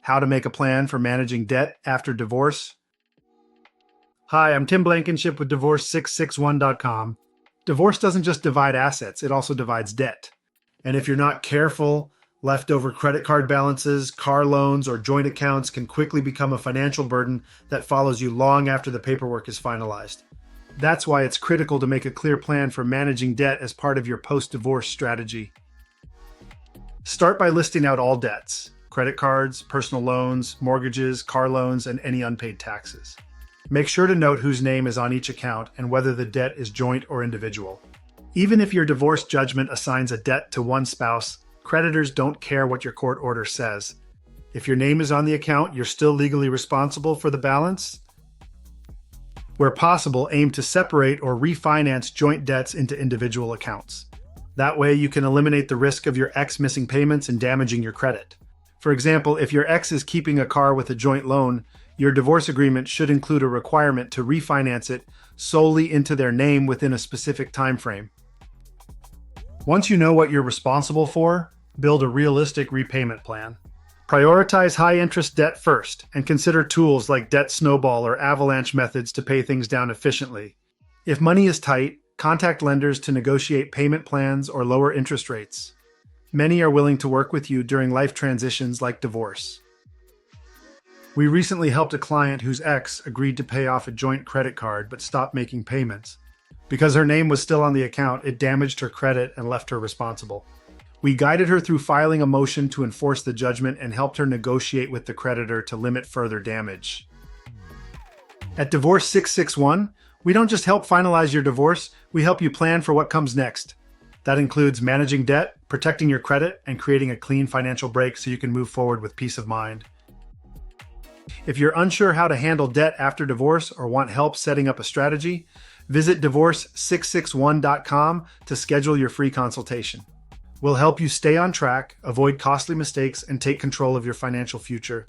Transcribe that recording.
How to make a plan for managing debt after divorce. Hi, I'm Tim Blankenship with Divorce661.com. Divorce doesn't just divide assets, it also divides debt. And if you're not careful, leftover credit card balances, car loans, or joint accounts can quickly become a financial burden that follows you long after the paperwork is finalized. That's why it's critical to make a clear plan for managing debt as part of your post-divorce strategy. Start by listing out all debts: credit cards, personal loans, mortgages, car loans, and any unpaid taxes. Make sure to note whose name is on each account and whether the debt is joint or individual. Even if your divorce judgment assigns a debt to one spouse, creditors don't care what your court order says. If your name is on the account, you're still legally responsible for the balance. Where possible, aim to separate or refinance joint debts into individual accounts. That way, you can eliminate the risk of your ex missing payments and damaging your credit. For example, if your ex is keeping a car with a joint loan, your divorce agreement should include a requirement to refinance it solely into their name within a specific time frame. Once you know what you're responsible for, build a realistic repayment plan. Prioritize high-interest debt first and consider tools like debt snowball or avalanche methods to pay things down efficiently. If money is tight, contact lenders to negotiate payment plans or lower interest rates. Many are willing to work with you during life transitions like divorce. We recently helped a client whose ex agreed to pay off a joint credit card but stopped making payments. Because her name was still on the account, it damaged her credit and left her responsible. We guided her through filing a motion to enforce the judgment and helped her negotiate with the creditor to limit further damage. At Divorce 661, we don't just help finalize your divorce, we help you plan for what comes next. That includes managing debt, protecting your credit, and creating a clean financial break so you can move forward with peace of mind. If you're unsure how to handle debt after divorce or want help setting up a strategy, visit Divorce661.com to schedule your free consultation. We'll help you stay on track, avoid costly mistakes, and take control of your financial future.